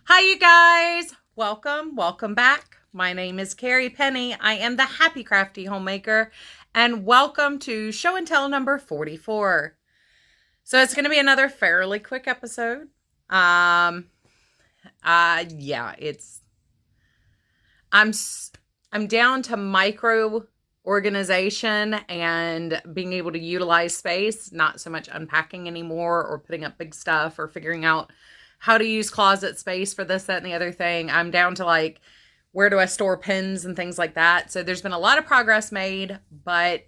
Hi, you guys. Welcome back. My name is Carrie Penny. I am the happy crafty homemaker, and welcome to show and tell number 44. So it's going to be another fairly quick episode. Um, yeah, I'm I'm down to micro organization and being able to utilize space, not so much unpacking anymore or putting up big stuff or figuring out how to use closet space for this, that, and the other thing. I'm down to like, where do I store pins and things like that? So there's been a lot of progress made, but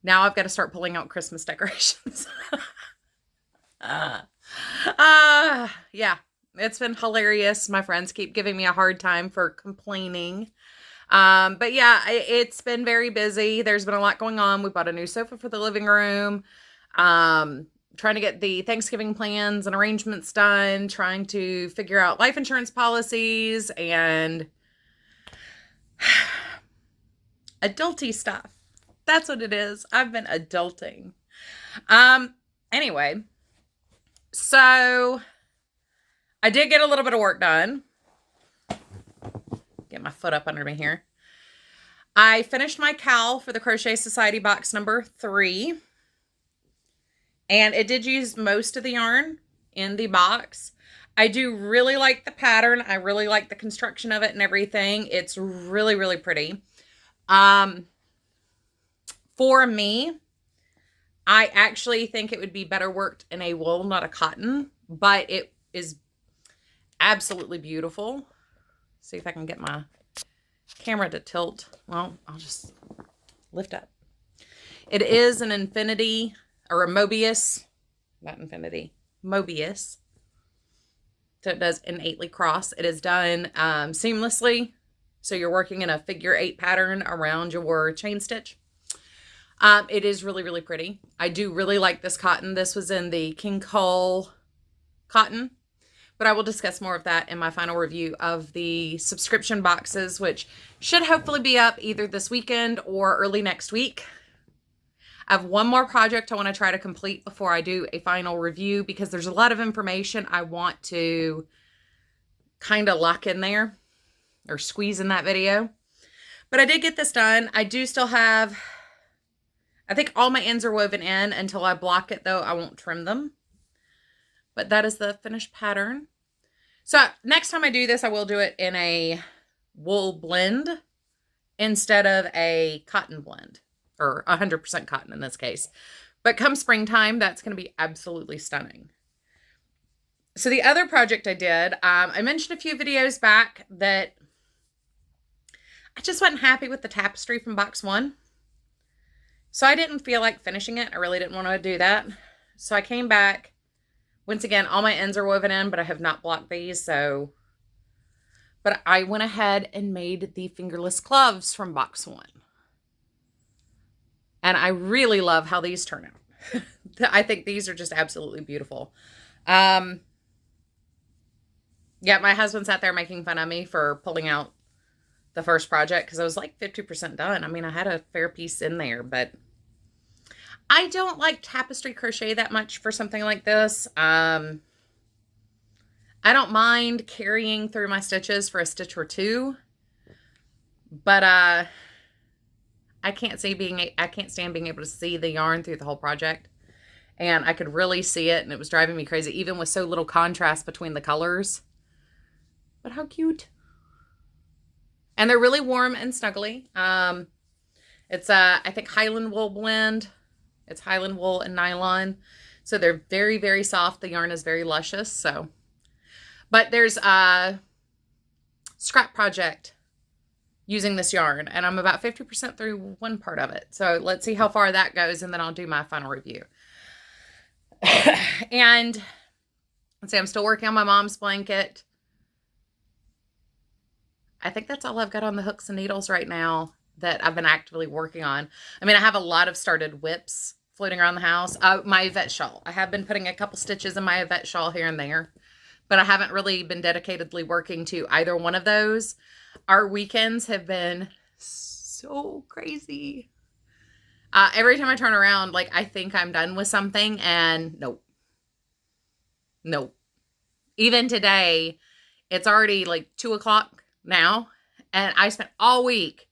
now I've got to start pulling out Christmas decorations. Yeah, it's been hilarious. My friends keep giving me a hard time for complaining. But yeah, it's been very busy. There's been a lot going on. We bought a new sofa for the living room. Trying to get the Thanksgiving plans and arrangements done, trying to figure out life insurance policies and adulty stuff. That's what it is. I've been adulting. Anyway, so I did get a little bit of work done. Get my foot up under me here. I finished my cowl for the Crochet Society box number 3. And it did use most of the yarn in the box. I do really like the pattern. I really like the construction of it and everything. It's really, really pretty. For me, I actually think it would be better worked in a wool, not a cotton, but it is absolutely beautiful. See if I can get my camera to tilt. Well, I'll just lift up. It is an infinity or a Mobius, not infinity, Mobius. So it does innately cross. It is done seamlessly. So you're working in a figure 8 pattern around your chain stitch. It is really, really pretty. I do really like this cotton. This was in the King Cole cotton, but I will discuss more of that in my final review of the subscription boxes, which should hopefully be up either this weekend or early next week. I have one more project I want to try to complete before I do a final review because there's a lot of information I want to kind of lock in there or squeeze in that video. But I did get this done. I do still have, I think all my ends are woven in. Until I block it though, I won't trim them. But that is the finished pattern. So next time I do this, I will do it in a wool blend instead of a cotton blend. Or 100% cotton in this case. But come springtime, that's going to be absolutely stunning. So the other project I did, I mentioned a few videos back that I just wasn't happy with the tapestry from box 1. So I didn't feel like finishing it. I really didn't want to do that. So I came back. Once again, all my ends are woven in, but I have not blocked these. But I went ahead and made the fingerless gloves from box 1. And I really love how these turn out. I think these are just absolutely beautiful. Yeah, my husband sat there making fun of me for pulling out the first project because I was like 50% done. I mean, I had a fair piece in there, but I don't like tapestry crochet that much for something like this. I don't mind carrying through my stitches for a stitch or two, but I can't stand being able to see the yarn through the whole project. And I could really see it, and it was driving me crazy, even with so little contrast between the colors. But how cute. And they're really warm and snuggly. It's I think Highland wool blend. It's Highland wool and nylon. So they're very, very soft. The yarn is very luscious. So, but there's a scrap project using this yarn, and I'm about 50% through one part of it. So let's see how far that goes, and then I'll do my final review. And let's see, I'm still working on my mom's blanket. I think that's all I've got on the hooks and needles right now that I've been actively working on. I mean, I have a lot of started whips floating around the house. My Yvette shawl. I have been putting a couple stitches in my Yvette shawl here and there, but I haven't really been dedicatedly working to either one of those. Our weekends have been so crazy. Every time I turn around, like, I think I'm done with something, and nope. Even today, It's already like 2 o'clock now. And I spent all week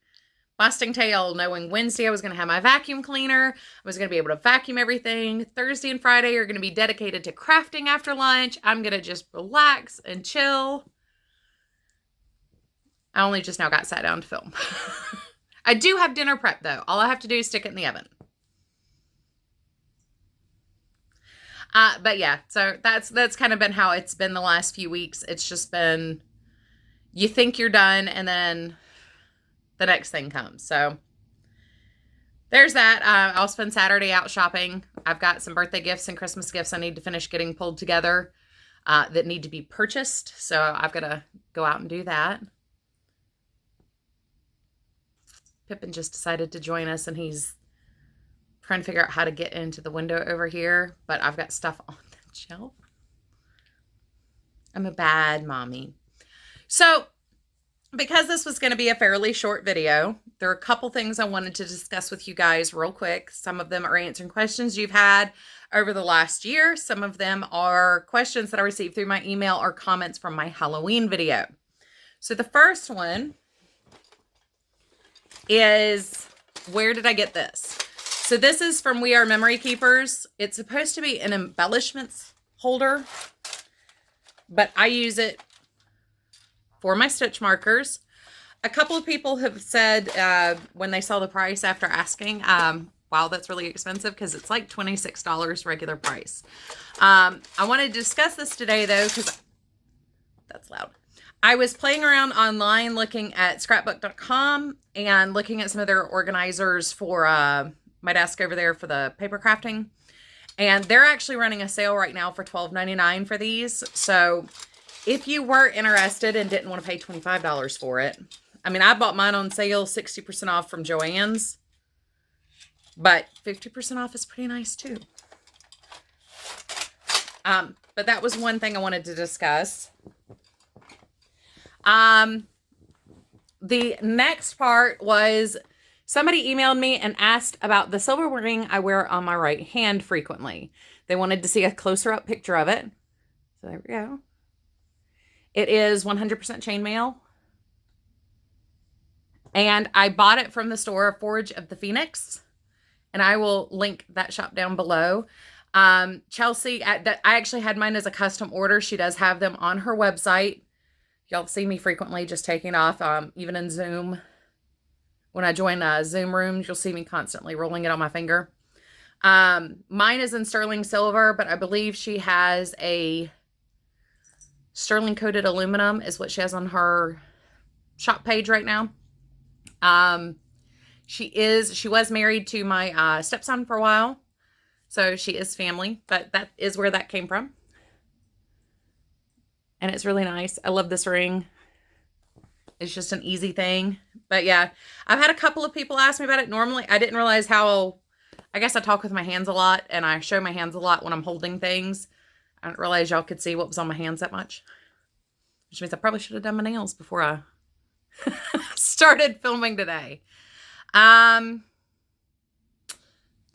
busting tail knowing Wednesday I was going to have my vacuum cleaner. I was going to be able to vacuum everything. Thursday and Friday are going to be dedicated to crafting after lunch. I'm going to just relax and chill. I only just now got sat down to film. I do have dinner prep though. All I have to do is stick it in the oven. But yeah, so that's kind of been how it's been the last few weeks. It's just been, you think you're done and then the next thing comes. So there's that. I'll spend Saturday out shopping. I've got some birthday gifts and Christmas gifts I need to finish getting pulled together that need to be purchased. So I've got to go out and do that. Pippin just decided to join us and he's trying to figure out how to get into the window over here, but I've got stuff on the shelf. I'm a bad mommy. So because this was going to be a fairly short video, there are a couple things I wanted to discuss with you guys real quick. Some of them are answering questions you've had over the last year. Some of them are questions that I received through my email or comments from my Halloween video. So the first one is, where did I get this? So this is from We Are Memory Keepers. It's supposed to be an embellishments holder, but I use it for my stitch markers. A couple of people have said when they saw the price after asking, wow, that's really expensive, because it's like $26 regular price. I wanted to discuss this today though, because that's loud. I was playing around online looking at scrapbook.com and looking at some of their organizers for my desk over there for the paper crafting. And they're actually running a sale right now for $12.99 for these. So if you were interested and didn't want to pay $25 for it, I mean, I bought mine on sale, 60% off from Joann's, but 50% off is pretty nice too. But that was one thing I wanted to discuss. The next part was somebody emailed me and asked about the silver ring I wear on my right hand frequently. They wanted to see a closer up picture of it. So there we go. It is 100% chainmail. And I bought it from the store Forge of the Phoenix. And I will link that shop down below. Chelsea, I actually had mine as a custom order. She does have them on her website. Y'all see me frequently just taking off, even in Zoom. When I join Zoom rooms, you'll see me constantly rolling it on my finger. Mine is in sterling silver, but I believe she has a sterling coated aluminum is what she has on her shop page right now. She was married to my stepson for a while, so she is family, but that is where that came from. And it's really nice. I love this ring. It's just an easy thing. But yeah, I've had a couple of people ask me about it. Normally, I didn't realize how, I guess I talk with my hands a lot and I show my hands a lot when I'm holding things. I didn't realize y'all could see what was on my hands that much. Which means I probably should have done my nails before I started filming today. The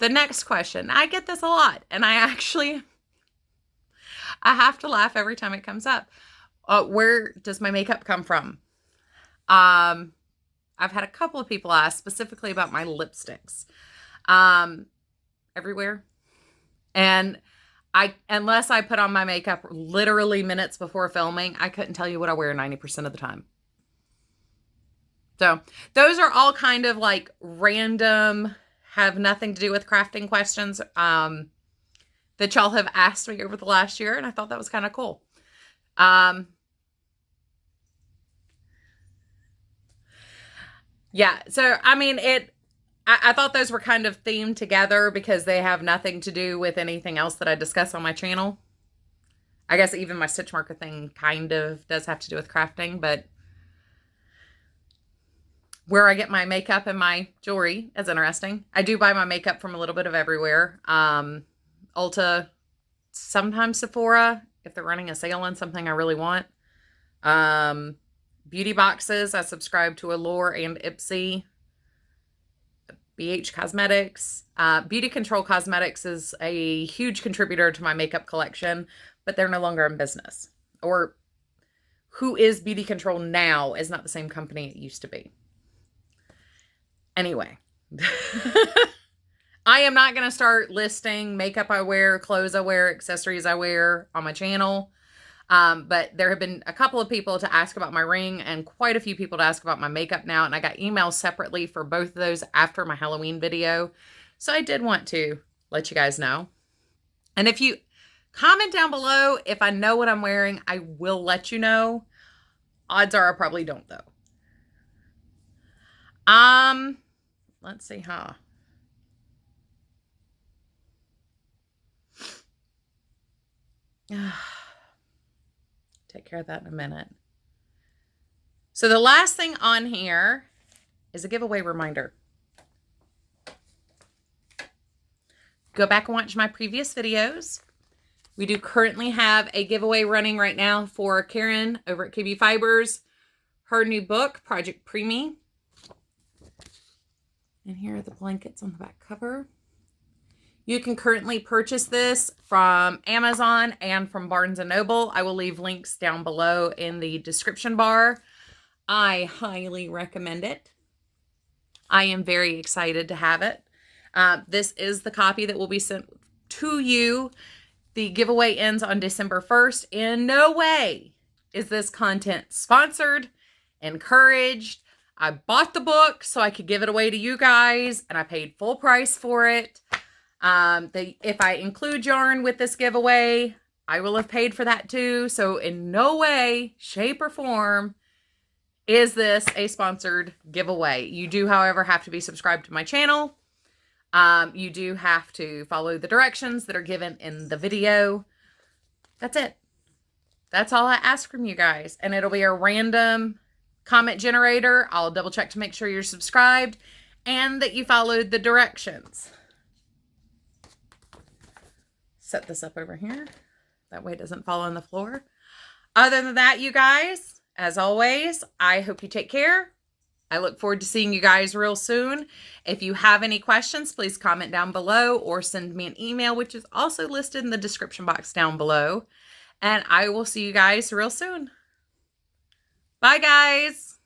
next question. I get this a lot. And I have to laugh every time it comes up. Where does my makeup come from? I've had a couple of people ask specifically about my lipsticks. Everywhere. And unless I put on my makeup literally minutes before filming, I couldn't tell you what I wear 90% of the time. So those are all kind of like random, have nothing to do with crafting questions that y'all have asked me over the last year. And I thought that was kind of cool. Yeah. So, I mean, I thought those were kind of themed together because they have nothing to do with anything else that I discuss on my channel. I guess even my stitch marker thing kind of does have to do with crafting, but where I get my makeup and my jewelry is interesting. I do buy my makeup from a little bit of everywhere. Ulta, sometimes Sephora, if they're running a sale on something I really want. Beauty boxes, I subscribe to Allure and Ipsy. BH Cosmetics. Beauty Control Cosmetics is a huge contributor to my makeup collection, but they're no longer in business. Or who is Beauty Control now is not the same company it used to be. Anyway, I am not going to start listing makeup I wear, clothes I wear, accessories I wear on my channel. But there have been a couple of people to ask about my ring and quite a few people to ask about my makeup now. And I got emails separately for both of those after my Halloween video. So I did want to let you guys know. And if you comment down below, if I know what I'm wearing, I will let you know. Odds are I probably don't though. Let's see, huh? Take care of that in a minute. So the last thing on here is a giveaway reminder. Go back and watch my previous videos. We do currently have a giveaway running right now for Karen over at KB Fibers. Her new book, Project Preemie. And here are the blankets on the back cover. You can currently purchase this from Amazon and from Barnes & Noble. I will leave links down below in the description bar. I highly recommend it. I am very excited to have it. This is the copy that will be sent to you. The giveaway ends on December 1st. In no way is this content sponsored, encouraged. I bought the book so I could give it away to you guys, and I paid full price for it. If I include yarn with this giveaway, I will have paid for that too. So in no way, shape, or form is this a sponsored giveaway. You do, however, have to be subscribed to my channel. You do have to follow the directions that are given in the video. That's it. That's all I ask from you guys. And it'll be a random comment generator. I'll double check to make sure you're subscribed and that you followed the directions. Set this up over here. That way it doesn't fall on the floor. Other than that, you guys, as always, I hope you take care. I look forward to seeing you guys real soon. If you have any questions, please comment down below or send me an email, which is also listed in the description box down below. And I will see you guys real soon. Bye, guys.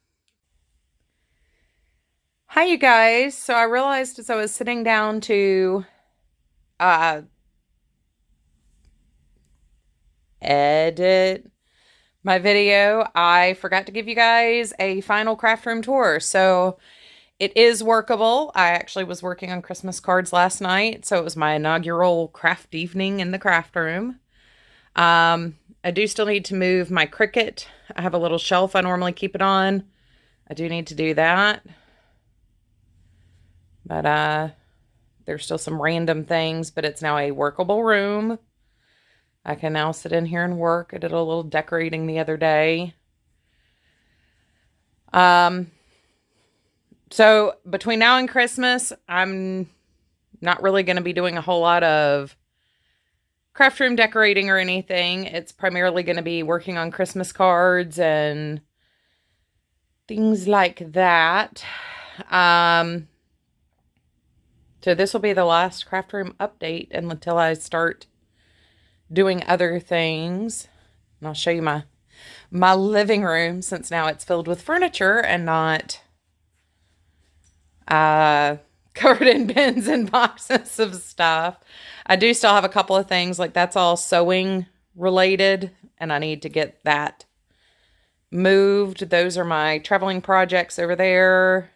Hi, you guys. So I realized as I was sitting down to edit my video, I forgot to give you guys a final craft room tour. So it is workable. I actually was working on Christmas cards last night, so it was my inaugural craft evening in the craft room. I do still need to move my Cricut. I have a little shelf I normally keep it on. I do need to do that. But there's still some random things, but it's now a workable room. I can now sit in here and work. I did a little decorating the other day. So between now and Christmas, I'm not really going to be doing a whole lot of craft room decorating or anything. It's primarily going to be working on Christmas cards and things like that. So this will be the last craft room update until I start doing other things. And I'll show you my living room, since now it's filled with furniture and not covered in bins and boxes of stuff. I do still have a couple of things, like that's all sewing related, and I need to get that moved. Those are my traveling projects over there.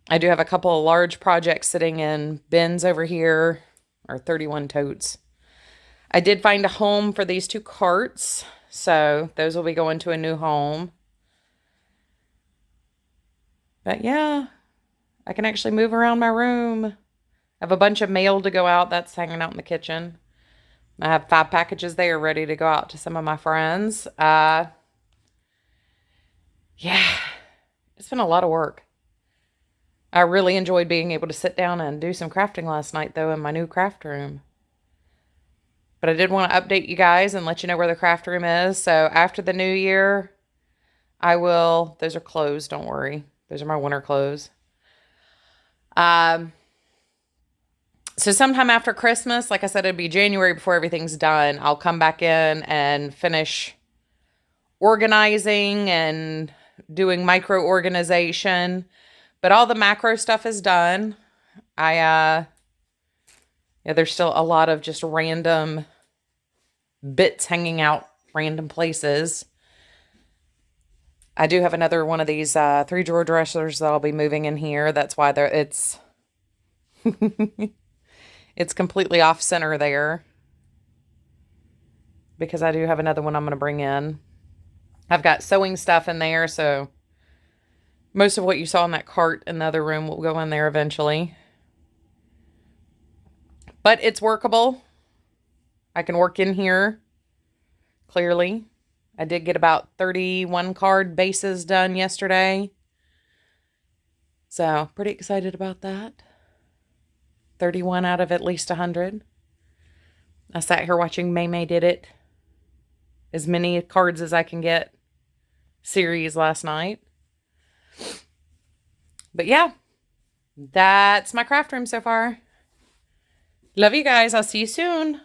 I do have a couple of large projects sitting in bins over here, or 31 totes. I did find a home for these 2 carts, so those will be going to a new home. But yeah, I can actually move around my room. I have a bunch of mail to go out. That's hanging out in the kitchen. I have 5 packages there ready to go out to some of my friends. Yeah, it's been a lot of work. I really enjoyed being able to sit down and do some crafting last night, though, in my new craft room. But I did want to update you guys and let you know where the craft room is. So after the new year, I will... Those are clothes, don't worry. Those are my winter clothes. So sometime after Christmas, like I said, it'd be January before everything's done. I'll come back in and finish organizing and doing micro organization, but all the macro stuff is done. Yeah, there's still a lot of just random bits hanging out random places. I do have another one of these 3-drawer dressers that I'll be moving in here. That's why it's it's completely off center there, because I do have another one I'm going to bring in. I've got sewing stuff in there, so most of what you saw in that cart in the other room will go in there eventually. But it's workable. I can work in here, clearly. I did get about 31 card bases done yesterday. So, pretty excited about that. 31 out of at least 100. I sat here watching May did it. As many cards as I can get series last night. But yeah, that's my craft room so far. Love you guys. I'll see you soon.